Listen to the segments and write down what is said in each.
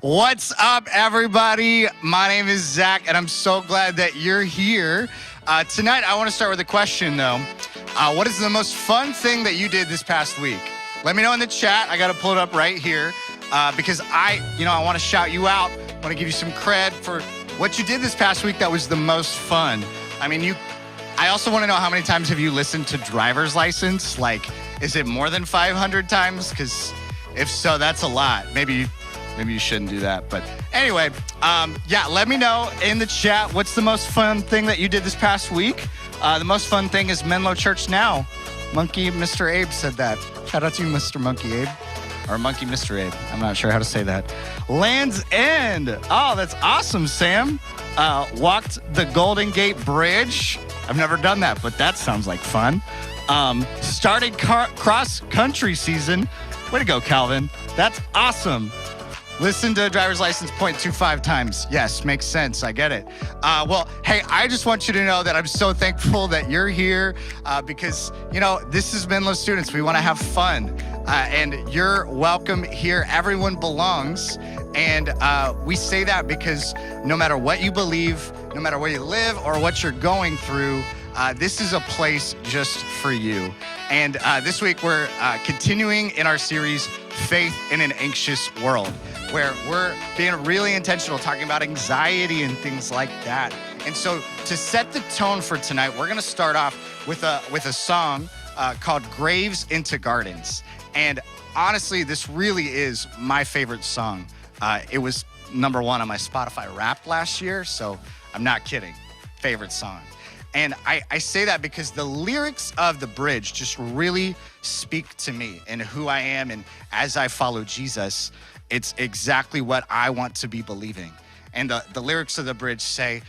What's up, everybody? My name is Zach, and I'm so glad that you're here. Tonight, I want to start with a question, though. What is the most fun thing that you did this past week? Let me know in the chat. I got to pull it up right here because I want to shout you out. I want to give you some cred for what you did this past week that was the most fun. I also want to know how many times have you listened to driver's license? Like, is it more than 500 times? Because if so, that's a lot. Maybe you shouldn't do that. But anyway, let me know in the chat what's the most fun thing that you did this past week. The most fun thing is Menlo Church Now. Monkey Mr. Abe said that. Shout out to you, Mr. Monkey Abe. Or Monkey Mr. Abe. I'm not sure how to say that. Land's End. Oh, that's awesome, Sam. Walked the Golden Gate Bridge. I've never done that, but that sounds like fun. Started cross-country season. Way to go, Calvin. That's awesome. Listen to driver's license 0.25 times. Yes, makes sense. I get it. Well, hey, I just want you to know that I'm so thankful that you're here because, this is Menlo Students. We want to have fun and you're welcome here. Everyone belongs. And we say that because no matter what you believe, no matter where you live or what you're going through, this is a place just for you. And this week we're continuing in our series, Faith in an Anxious World, where we're being really intentional, talking about anxiety and things like that. And so to set the tone for tonight, we're gonna start off with a song called Graves into Gardens. And honestly, this really is my favorite song. It was number 1 on my Spotify Wrapped last year, so I'm not kidding. Favorite song. And I say that because the lyrics of the bridge just really speak to me and who I am. And as I follow Jesus, it's exactly what I want to be believing. And the lyrics of the bridge say,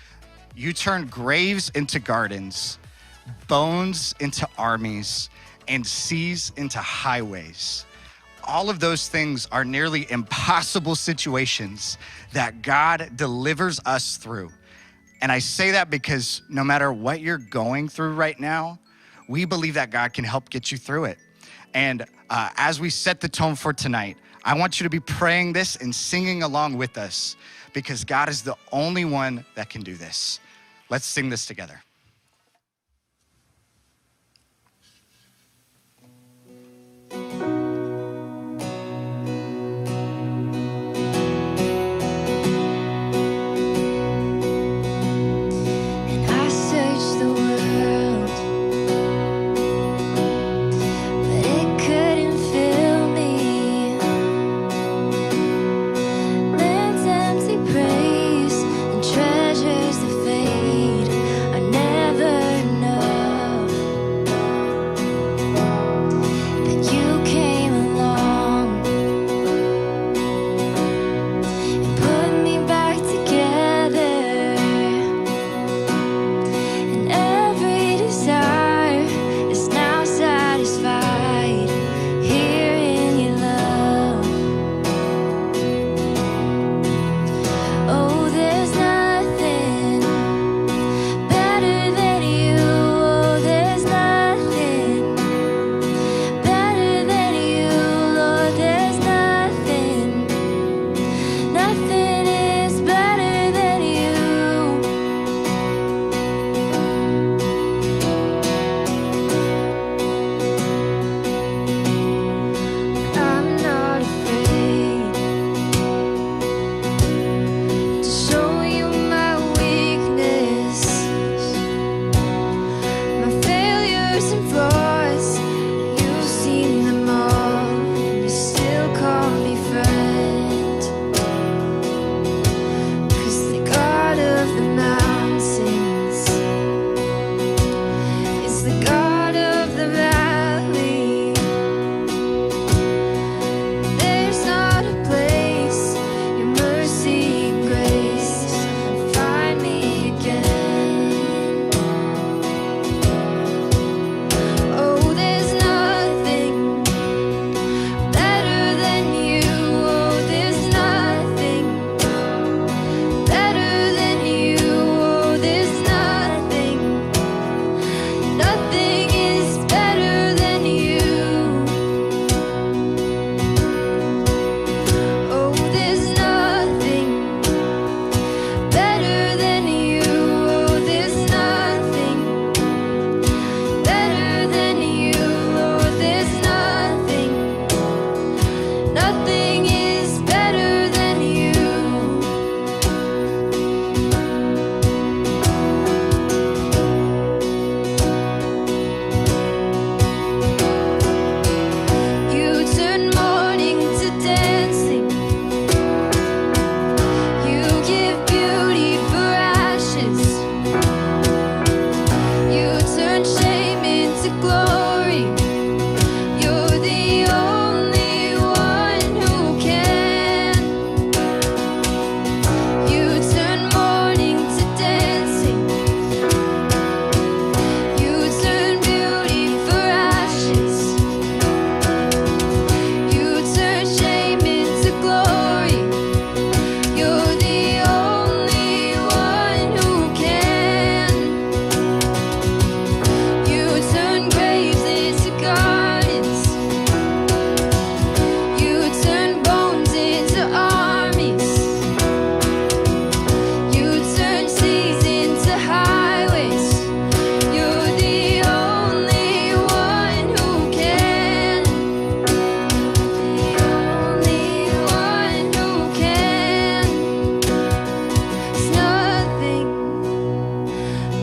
you turn graves into gardens, bones into armies, and seas into highways. All of those things are nearly impossible situations that God delivers us through. And I say that because no matter what you're going through right now, we believe that God can help get you through it. And as we set the tone for tonight, I want you to be praying this and singing along with us because God is the only one that can do this. Let's sing this together. Lands empty praise and treasures that fade are never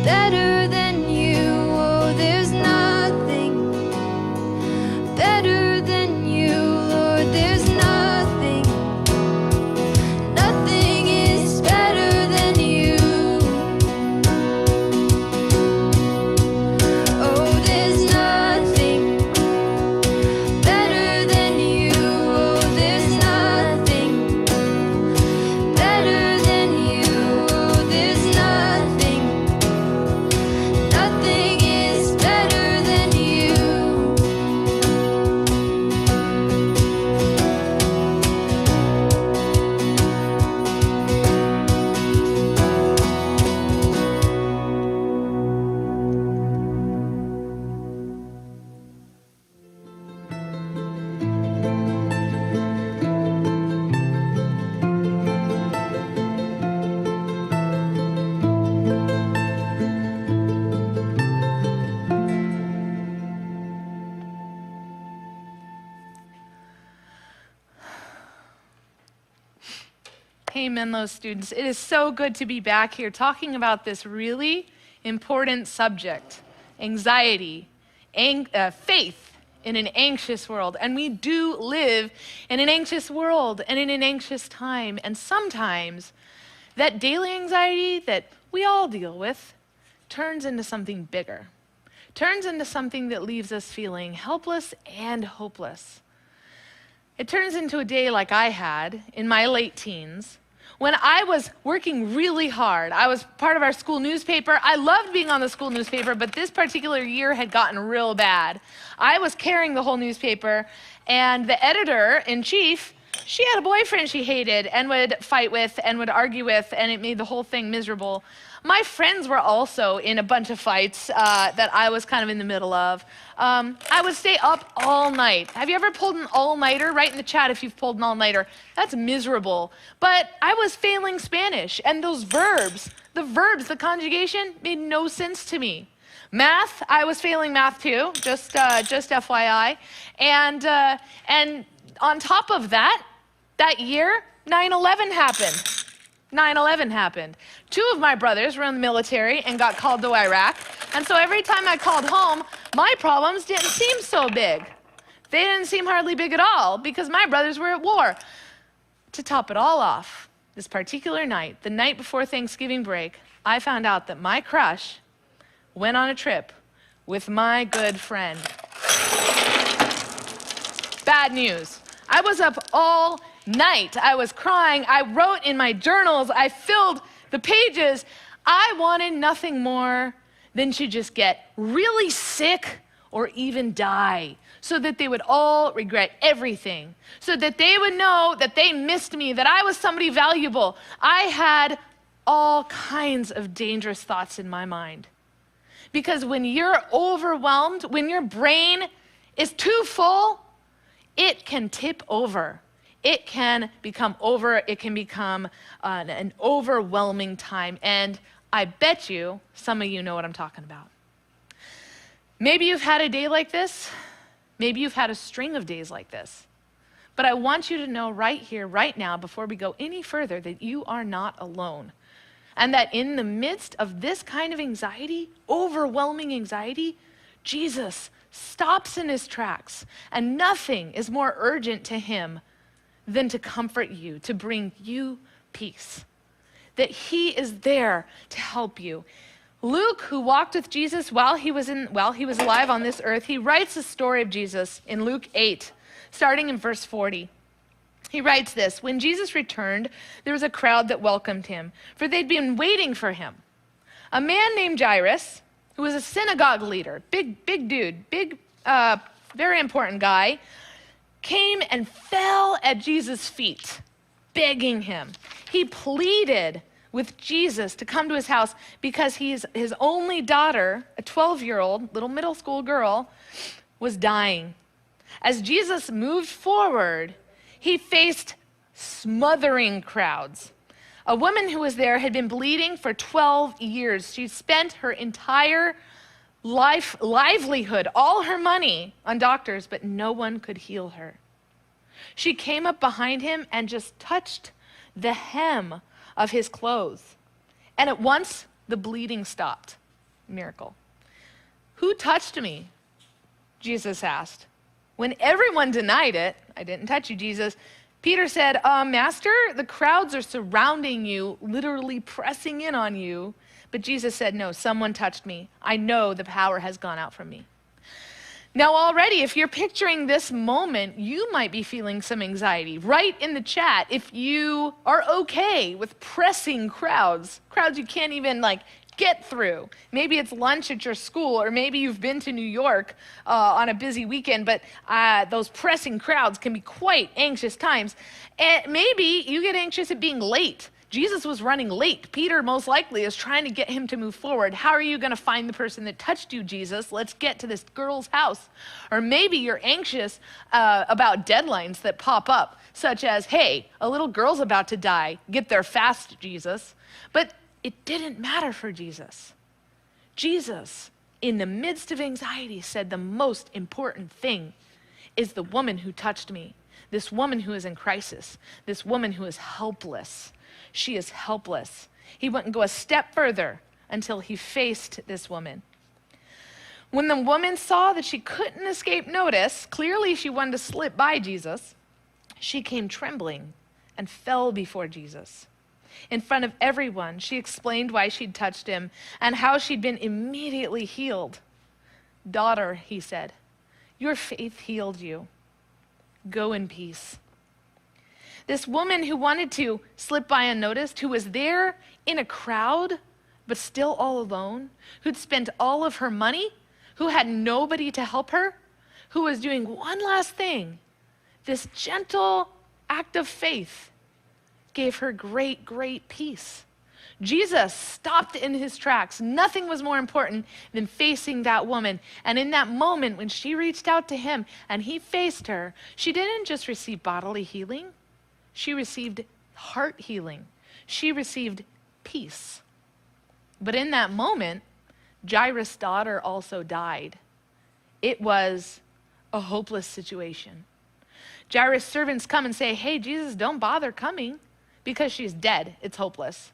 better than you. Oh, there's nothing better than you, Lord. There's nothing, nothing is better than you. Oh, there's nothing better than you. Oh, there's nothing better than you. Oh, there's nothing, nothing is better than you. Hey, Menlo students, it is so good to be back here talking about this really important subject, anxiety, faith in an anxious world. And we do live in an anxious world and in an anxious time. And sometimes that daily anxiety that we all deal with turns into something bigger, turns into something that leaves us feeling helpless and hopeless. It turns into a day like I had in my late teens when I was working really hard. I was part of our school newspaper. I loved being on the school newspaper, but this particular year had gotten real bad. I was carrying the whole newspaper, and the editor-in-chief, she had a boyfriend she hated and would fight with and would argue with, and it made the whole thing miserable. My friends were also in a bunch of fights that I was kind of in the middle of. I would stay up all night. Have you ever pulled an all-nighter? Write in the chat if you've pulled an all-nighter. That's miserable. But I was failing Spanish, and those verbs, the conjugation, made no sense to me. Math, I was failing math too, just FYI. And on top of that year, 9/11 happened. 9/11 happened. 2 of my brothers were in the military and got called to Iraq. And so every time I called home, my problems didn't seem so big. They didn't seem hardly big at all because my brothers were at war. To top it all off, this particular night, the night before Thanksgiving break, I found out that my crush went on a trip with my good friend. Bad news. I was up all night. I was crying. I wrote in my journals. I filled the pages. I wanted nothing more than to just get really sick or even die so that they would all regret everything, so that they would know that they missed me, that I was somebody valuable. I had all kinds of dangerous thoughts in my mind. Because when you're overwhelmed, when your brain is too full, it can tip over. It can become an overwhelming time. And I bet you, some of you know what I'm talking about. Maybe you've had a day like this. Maybe you've had a string of days like this. But I want you to know right here, right now, before we go any further, that you are not alone. And that in the midst of this kind of anxiety, overwhelming anxiety, Jesus stops in his tracks. And nothing is more urgent to him than to comfort you, to bring you peace. That he is there to help you. Luke, who walked with Jesus while he was alive on this earth, he writes the story of Jesus in Luke 8, starting in verse 40. He writes this: when Jesus returned, there was a crowd that welcomed him, for they'd been waiting for him. A man named Jairus, who was a synagogue leader, big dude, very important guy, came and fell at Jesus' feet, begging him. He pleaded with Jesus to come to his house because his only daughter, a 12-year-old little middle school girl, was dying. As Jesus moved forward, he faced smothering crowds. A woman who was there had been bleeding for 12 years. She spent her entire livelihood, all her money on doctors, but no one could heal her. She came up behind him and just touched the hem of his clothes. And at once, the bleeding stopped. miracle. Who touched me? Jesus asked. When everyone denied it, I didn't touch you, Jesus, Peter said, Master, the crowds are surrounding you, literally pressing in on you. But Jesus said, no, someone touched me. I know the power has gone out from me. Now already, if you're picturing this moment, you might be feeling some anxiety. Write in the chat if you are okay with pressing crowds you can't even get through. Maybe it's lunch at your school, or maybe you've been to New York on a busy weekend, but those pressing crowds can be quite anxious times. And maybe you get anxious at being late. Jesus was running late. Peter most likely is trying to get him to move forward. How are you going to find the person that touched you, Jesus? Let's get to this girl's house. Or maybe you're anxious about deadlines that pop up, such as, hey, a little girl's about to die. Get there fast, Jesus. But it didn't matter for Jesus. Jesus, in the midst of anxiety, said the most important thing is the woman who touched me. This woman who is in crisis. This woman who is helpless. She is helpless. He wouldn't go a step further until he faced this woman. When the woman saw that she couldn't escape notice, clearly she wanted to slip by Jesus, she came trembling and fell before Jesus. In front of everyone, she explained why she'd touched him and how she'd been immediately healed. Daughter, he said, your faith healed you. Go in peace. This woman who wanted to slip by unnoticed, who was there in a crowd, but still all alone, who'd spent all of her money, who had nobody to help her, who was doing one last thing, this gentle act of faith gave her great, great peace. Jesus stopped in his tracks. Nothing was more important than facing that woman. And in that moment, when she reached out to him and he faced her, she didn't just receive bodily healing. She received heart healing. She received peace. But in that moment, Jairus' daughter also died. It was a hopeless situation. Jairus' servants come and say, hey, Jesus, don't bother coming because she's dead. It's hopeless.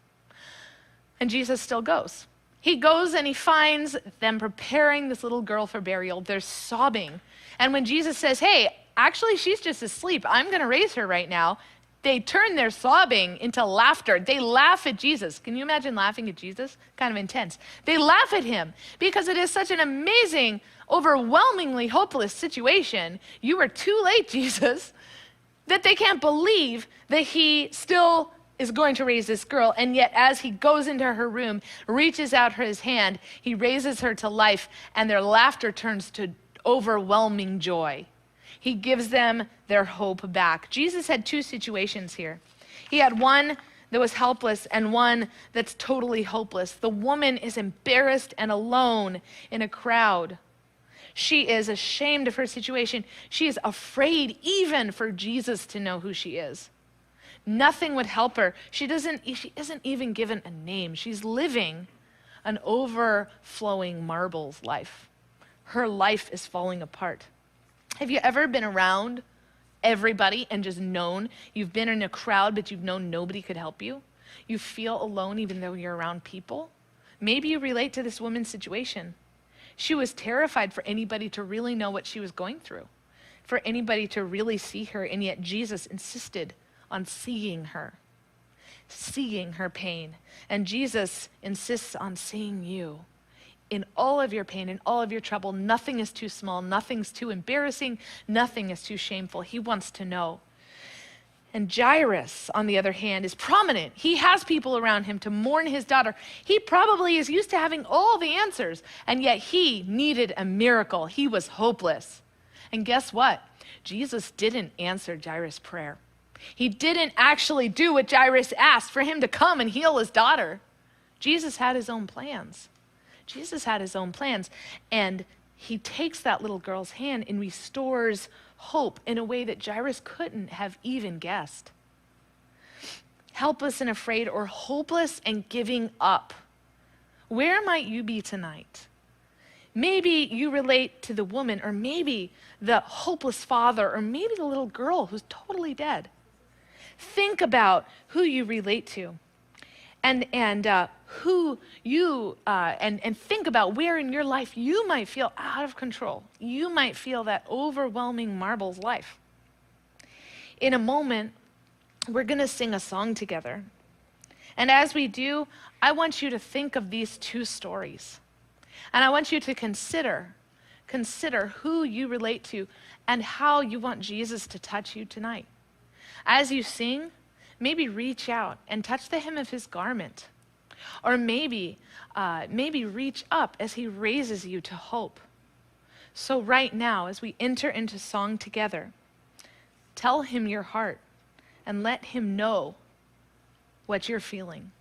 And Jesus still goes. He goes and he finds them preparing this little girl for burial. They're sobbing. And when Jesus says, hey, actually, she's just asleep. I'm going to raise her right now. They turn their sobbing into laughter. They laugh at Jesus. Can you imagine laughing at Jesus? Kind of intense. They laugh at him because it is such an amazing, overwhelmingly hopeless situation. You were too late, Jesus, that they can't believe that he still is going to raise this girl. And yet as he goes into her room, reaches out his hand, he raises her to life, and their laughter turns to overwhelming joy. He gives them their hope back. Jesus had two situations here. He had one that was helpless and one that's totally hopeless. The woman is embarrassed and alone in a crowd. She is ashamed of her situation. She is afraid even for Jesus to know who she is. Nothing would help her. She isn't even given a name. She's living an overflowing marbles life. Her life is falling apart. Have you ever been around everybody and just known you've been in a crowd, but you've known nobody could help you? You feel alone even though you're around people? Maybe you relate to this woman's situation. She was terrified for anybody to really know what she was going through, for anybody to really see her, and yet Jesus insisted on seeing her pain. And Jesus insists on seeing you. In all of your pain, in all of your trouble, nothing is too small, nothing's too embarrassing, nothing is too shameful. He wants to know. And Jairus, on the other hand, is prominent. He has people around him to mourn his daughter. He probably is used to having all the answers, and yet he needed a miracle. He was hopeless. And guess what? Jesus didn't answer Jairus' prayer. He didn't actually do what Jairus asked, for him to come and heal his daughter. Jesus had his own plans. Jesus had his own plans, and he takes that little girl's hand and restores hope in a way that Jairus couldn't have even guessed. Helpless and afraid, or hopeless and giving up. Where might you be tonight? Maybe you relate to the woman, or maybe the hopeless father, or maybe the little girl who's totally dead. Think about who you relate to. And who you, and think about where in your life you might feel out of control. You might feel that overwhelming marbles life. In a moment, we're going to sing a song together. And as we do, I want you to think of these two stories. And I want you to consider who you relate to and how you want Jesus to touch you tonight. As you sing, maybe reach out and touch the hem of his garment. Or maybe reach up as he raises you to hope. So right now, as we enter into song together, tell him your heart and let him know what you're feeling.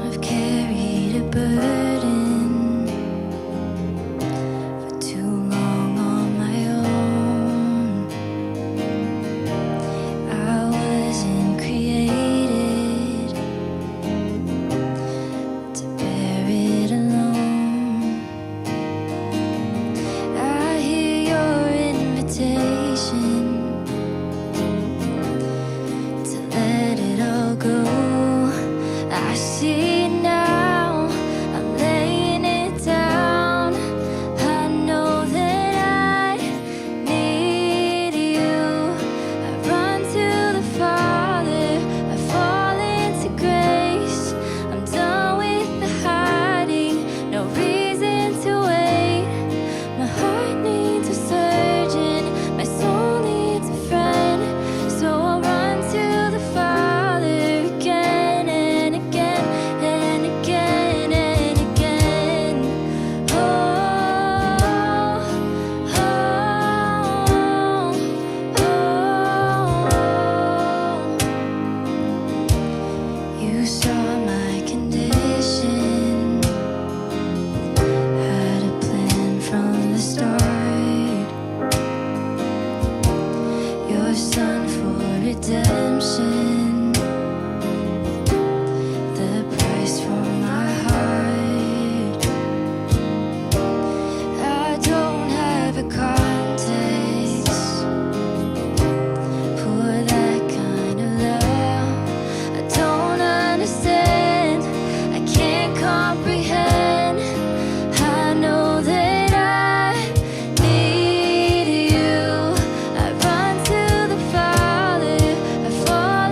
I've carried a burden for too long on my own. I wasn't created to bear it alone. I hear your invitation to let it all go. I see now, I'm laying it down. I know that I need you. I run to the Father, I fall into grace. I'm done with the hiding, no reason to wait. My heart needs a surgeon, my soul needs a friend. So I'll run to the Father again and again and again and again. Oh, oh, oh. You saw my condition, had a plan from the start. Your son for redemption, the price for my heart. I don't have a context for that kind of love. I don't understand, I can't comprehend. I know that I need you. I run to the Father, I fall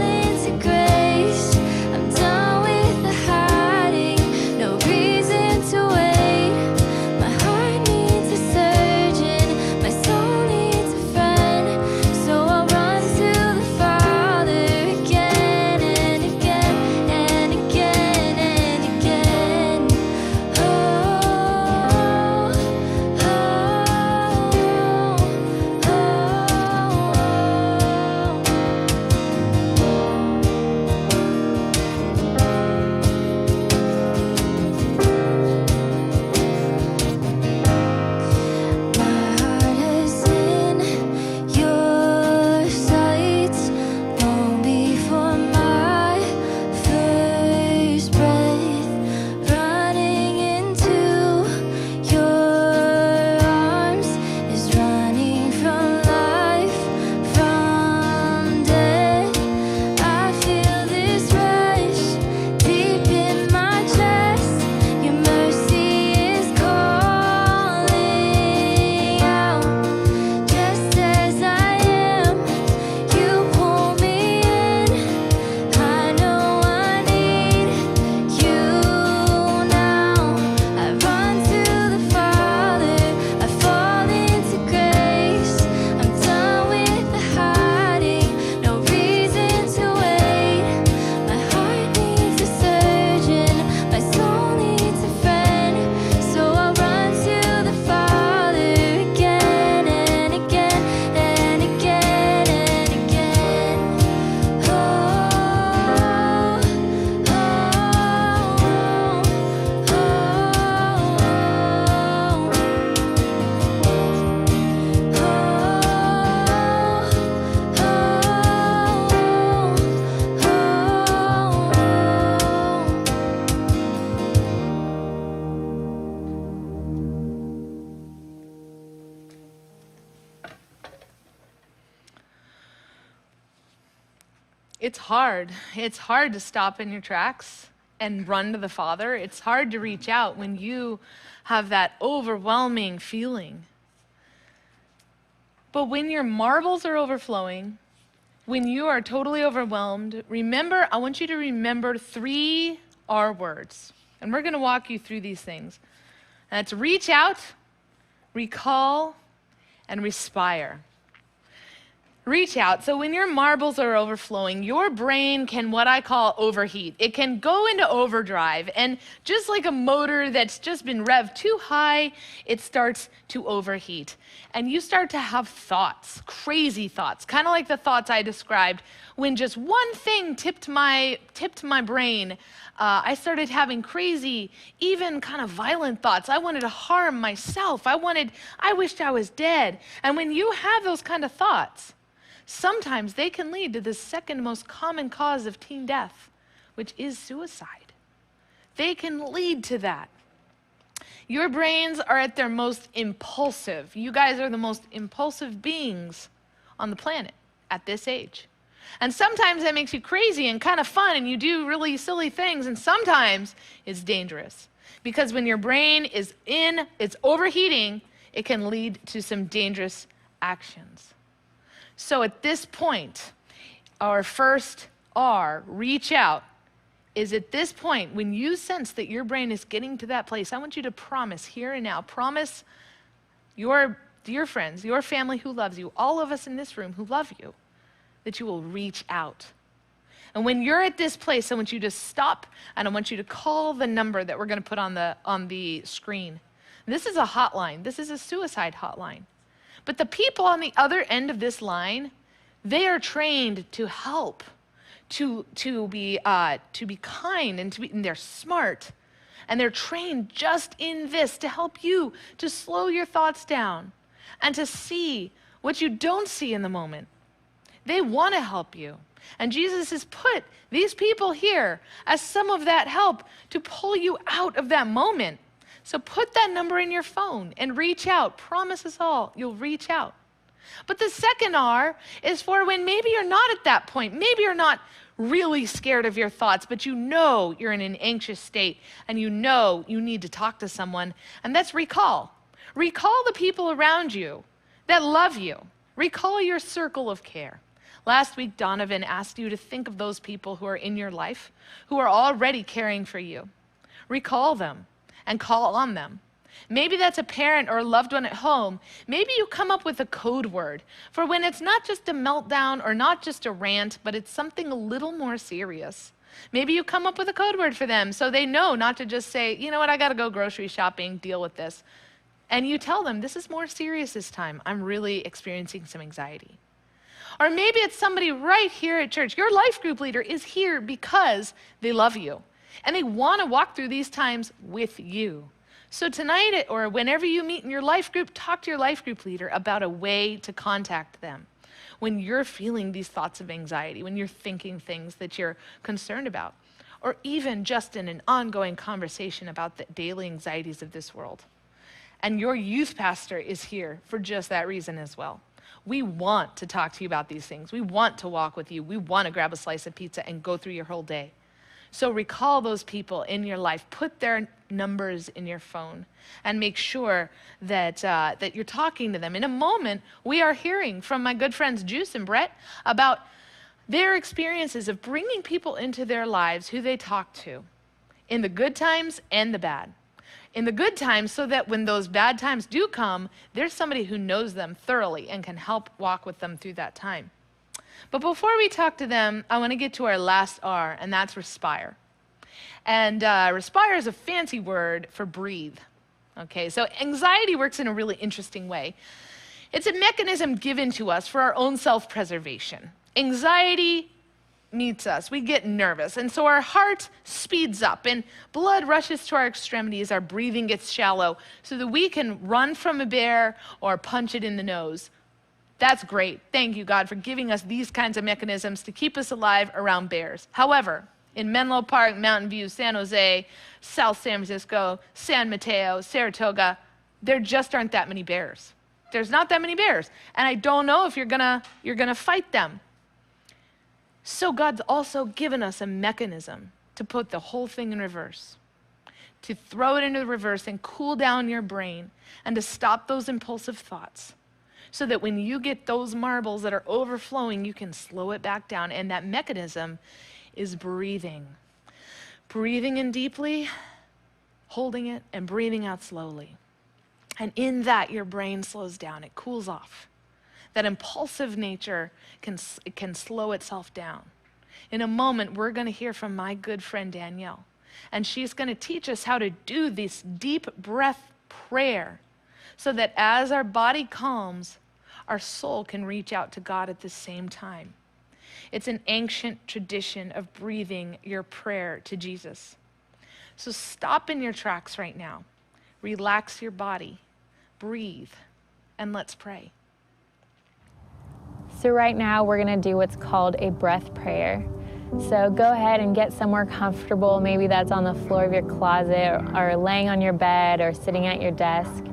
It's hard. It's hard to stop in your tracks and run to the Father. It's hard to reach out when you have that overwhelming feeling. But when your marbles are overflowing, when you are totally overwhelmed, remember, I want you to remember 3 R words. And we're going to walk you through these things. And that's reach out, recall, and respire. Reach out. So when your marbles are overflowing, your brain can, what I call, overheat. It can go into overdrive. And just like a motor that's just been revved too high, it starts to overheat. And you start to have thoughts, crazy thoughts, kind of like the thoughts I described when just one thing tipped my brain. I started having crazy, even kind of violent thoughts. I wanted to harm myself. I wished I was dead. And when you have those kind of thoughts, sometimes they can lead to the second most common cause of teen death, which is suicide. They can lead to that. Your brains are at their most impulsive. You guys are the most impulsive beings on the planet at this age. And sometimes that makes you crazy and kind of fun, and you do really silly things, and sometimes it's dangerous. Because when your brain is it's overheating, it can lead to some dangerous actions. So at this point, our first R, reach out, is at this point, when you sense that your brain is getting to that place, I want you to promise here and now, promise your dear friends, your family who loves you, all of us in this room who love you, that you will reach out. And when you're at this place, I want you to stop, and I want you to call the number that we're going to put on the screen. This is a hotline. This is a suicide hotline. But the people on the other end of this line, they are trained to help, to be kind, and they're smart. And they're trained just in this to help you to slow your thoughts down and to see what you don't see in the moment. They want to help you. And Jesus has put these people here as some of that help to pull you out of that moment. So put that number in your phone and reach out. Promise us all, you'll reach out. But the second R is for when maybe you're not at that point. Maybe you're not really scared of your thoughts, but you know you're in an anxious state and you know you need to talk to someone. And that's recall. Recall the people around you that love you. Recall your circle of care. Last week, Donovan asked you to think of those people who are in your life, who are already caring for you. Recall them and call on them. Maybe that's a parent or a loved one at home. Maybe you come up with a code word for when it's not just a meltdown or not just a rant, but it's something a little more serious. Maybe you come up with a code word for them so they know not to just say, you know what, I got to go grocery shopping, deal with this. And you tell them, this is more serious this time. I'm really experiencing some anxiety. Or maybe it's somebody right here at church. Your life group leader is here because they love you. And they want to walk through these times with you. So tonight, or whenever you meet in your life group, talk to your life group leader about a way to contact them when you're feeling these thoughts of anxiety, when you're thinking things that you're concerned about, or even just in an ongoing conversation about the daily anxieties of this world. And your youth pastor is here for just that reason as well. We want to talk to you about these things. We want to walk with you. We want to grab a slice of pizza and go through your whole day. So recall those people in your life. Put their numbers in your phone and make sure that you're talking to them. In a moment, we are hearing from my good friends Juice and Brett about their experiences of bringing people into their lives who they talk to in the good times and the bad. In the good times, so that when those bad times do come, there's somebody who knows them thoroughly and can help walk with them through that time. But before we talk to them, I want to get to our last R, and that's respire. And respire is a fancy word for breathe. Okay, so anxiety works in a really interesting way. It's a mechanism given to us for our own self-preservation. Anxiety meets us, we get nervous, and so our heart speeds up and blood rushes to our extremities, our breathing gets shallow, so that we can run from a bear or punch it in the nose. That's great. Thank you, God, for giving us these kinds of mechanisms to keep us alive around bears. However, in Menlo Park, Mountain View, San Jose, South San Francisco, San Mateo, Saratoga, there just aren't that many bears. There's not that many bears, and I don't know if you're gonna fight them. So God's also given us a mechanism to put the whole thing in reverse, to throw it into the reverse and cool down your brain and to stop those impulsive thoughts so that when you get those marbles that are overflowing, you can slow it back down. And that mechanism is breathing. Breathing in deeply, holding it, and breathing out slowly. And in that, your brain slows down. It cools off. That impulsive nature can slow itself down. In a moment, we're going to hear from my good friend Danielle. And she's going to teach us how to do this deep breath prayer so that as our body calms, our soul can reach out to God at the same time. It's an ancient tradition of breathing your prayer to Jesus. So stop in your tracks right now. Relax your body, breathe, and let's pray. So right now we're going to do what's called a breath prayer. So go ahead and get somewhere comfortable. Maybe that's on the floor of your closet or laying on your bed or sitting at your desk.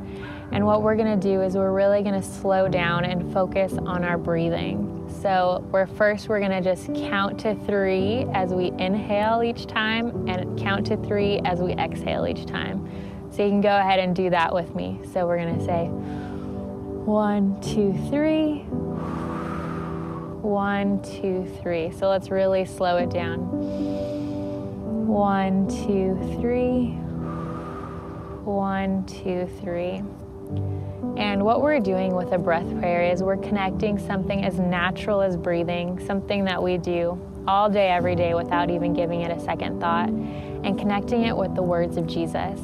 And what we're going to do is we're really going to slow down and focus on our breathing. So we're going to just count to 3 as we inhale each time and count to 3 as we exhale each time. So you can go ahead and do that with me. So we're going to say 1, 2, 3. 1, 2, 3. So let's really slow it down. 1, 2, 3. 1, 2, 3. And what we're doing with a breath prayer is we're connecting something as natural as breathing, something that we do all day, every day without even giving it a second thought, and connecting it with the words of Jesus.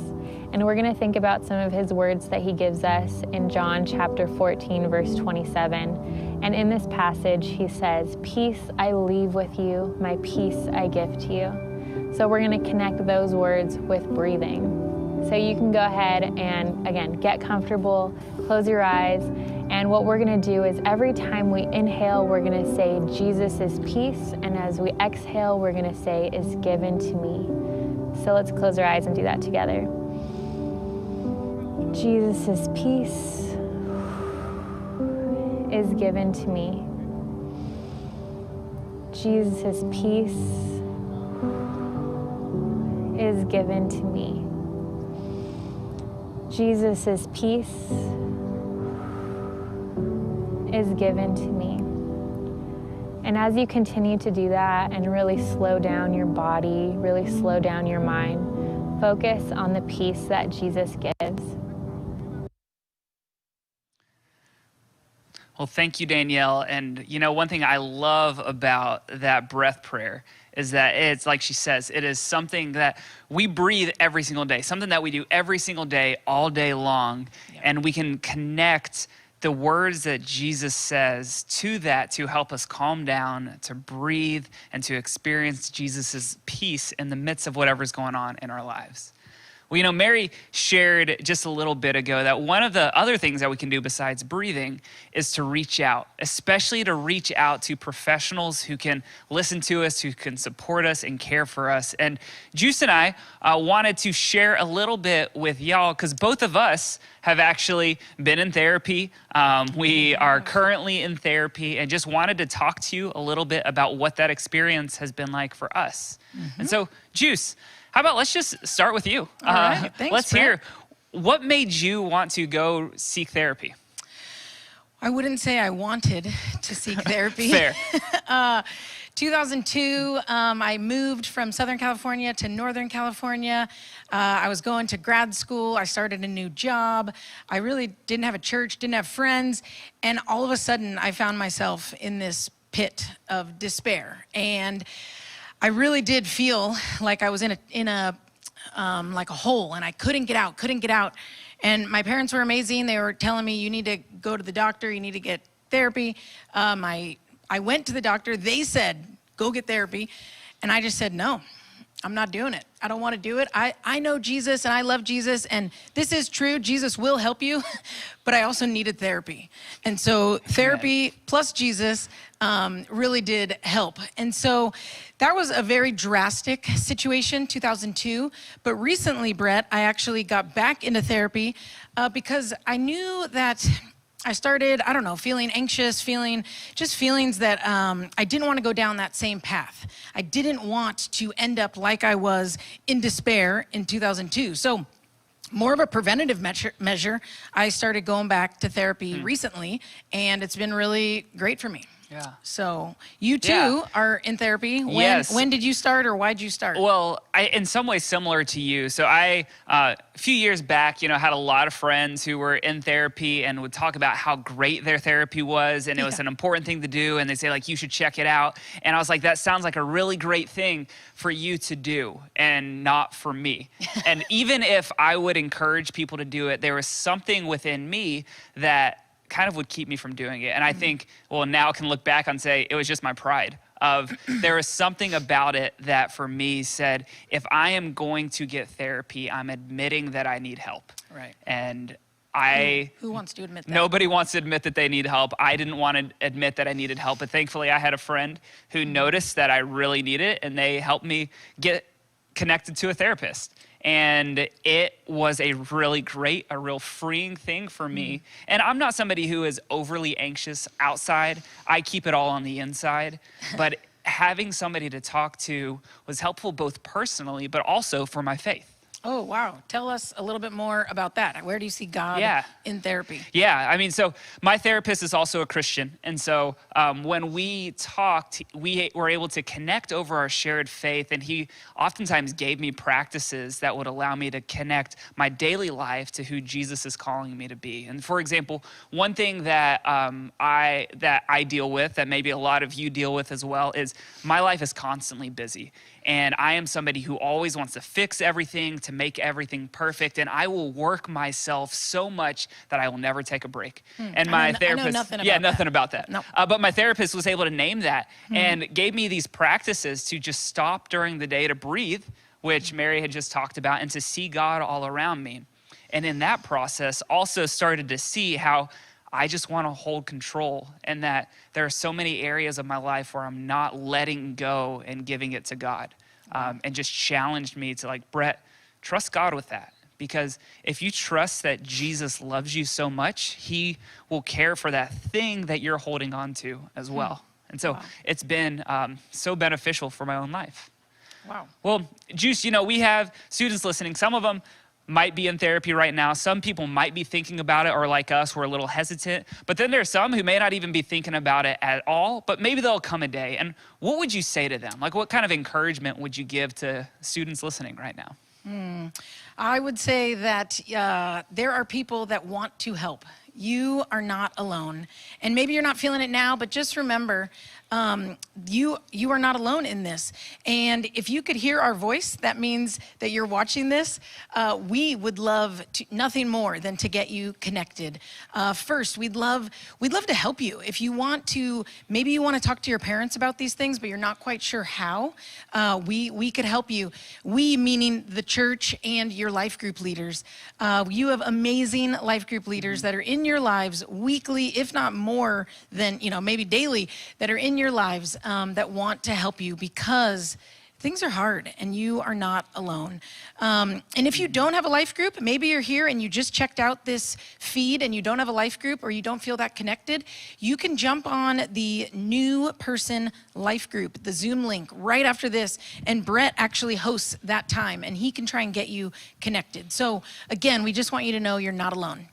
And we're going to think about some of his words that he gives us in John chapter 14, verse 27. And in this passage, he says, "Peace I leave with you, my peace I give to you." So we're going to connect those words with breathing. So you can go ahead and, again, get comfortable, close your eyes. And what we're going to do is every time we inhale, we're going to say, "Jesus' peace." And as we exhale, we're going to say, "is given to me." So let's close our eyes and do that together. Jesus' peace is given to me. Jesus' peace is given to me. Jesus' peace is given to me. And as you continue to do that and really slow down your body, really slow down your mind, focus on the peace that Jesus gives. Well, thank you, Danielle. And you know, one thing I love about that breath prayer is that it's like she says, it is something that we breathe every single day, something that we do every single day, all day long. Yeah. And we can connect the words that Jesus says to that to help us calm down, to breathe, and to experience Jesus's peace in the midst of whatever's going on in our lives. Well, you know, Mary shared just a little bit ago that one of the other things that we can do besides breathing is to reach out, especially to reach out to professionals who can listen to us, who can support us and care for us. And Juice and I wanted to share a little bit with y'all because both of us have actually been in therapy. We are currently in therapy and just wanted to talk to you a little bit about what that experience has been like for us. Mm-hmm. And so, Juice, how about let's just start with you. All right. Thanks, let's Brett. hear, what made you want to go seek therapy? I wouldn't say I wanted to seek therapy. Fair. 2002, I moved from Southern California to Northern California. I was going to grad school. I started a new job. I really didn't have a church, didn't have friends. And all of a sudden, I found myself in this pit of despair. And I really did feel like I was in a like a hole, and I couldn't get out. And my parents were amazing. They were telling me, you need to go to the doctor, you need to get therapy. I went to the doctor. They said, go get therapy. And I just said, no, I'm not doing it. I don't want to do it. I know Jesus and I love Jesus, and this is true. Jesus will help you, but I also needed therapy. And so therapy plus Jesus really did help. And so that was a very drastic situation, 2002. But recently, Brett, I actually got back into therapy because I knew that I started, I don't know, feeling anxious, just feelings that I didn't want to go down that same path. I didn't want to end up like I was in despair in 2002. So more of a preventative measure, I started going back to therapy recently, and it's been really great for me. Yeah. So you too are in therapy. When did you start, or why'd you start? Well, in some ways similar to you. So I, a few years back, had a lot of friends who were in therapy and would talk about how great their therapy was, and it was an important thing to do. And they say, like, you should check it out. And I was like, that sounds like a really great thing for you to do and not for me. And even if I would encourage people to do it, there was something within me that kind of would keep me from doing it. And I think, well, now I can look back and say it was just my pride of there was something about it that for me said, if I am going to get therapy, I'm admitting that I need help. Right. And who wants to admit that? Nobody wants to admit that they need help. I didn't want to admit that I needed help, but thankfully I had a friend who noticed that I really needed it, and they helped me get connected to a therapist. And it was a really great, a real freeing thing for me. And I'm not somebody who is overly anxious outside. I keep it all on the inside. But having somebody to talk to was helpful both personally, but also for my faith. Oh, wow. Tell us a little bit more about that. Where do you see God in therapy? Yeah, I mean, so my therapist is also a Christian. And so when we talked, we were able to connect over our shared faith. And he oftentimes gave me practices that would allow me to connect my daily life to who Jesus is calling me to be. And for example, one thing that I deal with, that maybe a lot of you deal with as well, is my life is constantly busy. And I am somebody who always wants to fix everything, to make everything perfect. And I will work myself so much that I will never take a break. And my therapist, nothing about that. No. But my therapist was able to name that and gave me these practices to just stop during the day to breathe, which Mary had just talked about, and to see God all around me. And in that process, also started to see how I just want to hold control, and that there are so many areas of my life where I'm not letting go and giving it to God. And just challenged me to, like, Brett, trust God with that. Because if you trust that Jesus loves you so much, he will care for that thing that you're holding on to as well. And so it's been so beneficial for my own life. Wow. Well, Juice, we have students listening. Some of them might be in therapy right now. Some people might be thinking about it, or like us, we're a little hesitant. But then there's some who may not even be thinking about it at all, but maybe there'll come a day. And what would you say to them? Like, what kind of encouragement would you give to students listening right now? I would say that there are people that want to help. You are not alone. And maybe you're not feeling it now, but just remember, you are not alone in this. And if you could hear our voice, that means that you're watching this. We would love nothing more than to get you connected. First, we'd love to help you. If you want to, maybe you want to talk to your parents about these things, but you're not quite sure how, we could help you. We, meaning the church and your life group leaders. You have amazing life group leaders that are in your lives weekly, if not more than, maybe daily, that are in your lives that want to help you, because things are hard and you are not alone. And if you don't have a life group, maybe you're here and you just checked out this feed and you don't have a life group, or you don't feel that connected, you can jump on the new person life group, the Zoom link right after this, and Brett actually hosts that time and he can try and get you connected. So again, we just want you to know you're not alone.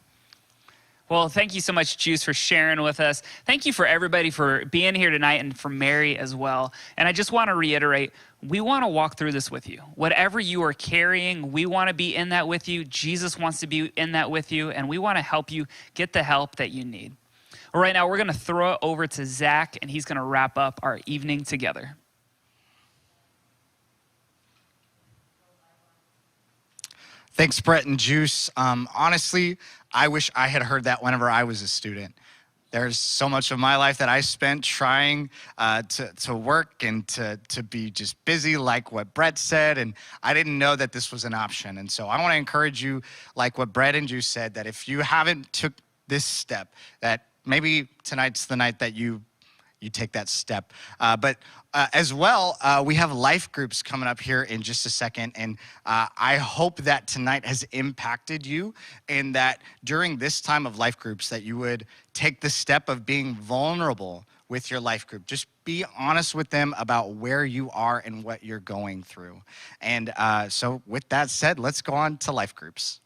Well, thank you so much, Juice, for sharing with us. Thank you for everybody for being here tonight, and for Mary as well. And I just want to reiterate, we want to walk through this with you. Whatever you are carrying, we want to be in that with you. Jesus wants to be in that with you, and we want to help you get the help that you need. Well, right now, we're going to throw it over to Zach, and he's going to wrap up our evening together. Thanks, Brett and Juice. Honestly, I wish I had heard that whenever I was a student. There's so much of my life that I spent trying to work and to be just busy, like what Brett said, and I didn't know that this was an option. And so I want to encourage you, like what Brett and Juice said, that if you haven't took this step, that maybe tonight's the night that you you take that step. But as well, we have life groups coming up here in just a second. And I hope that tonight has impacted you, and that during this time of life groups that you would take the step of being vulnerable with your life group. Just be honest with them about where you are and what you're going through. And so with that said, let's go on to life groups.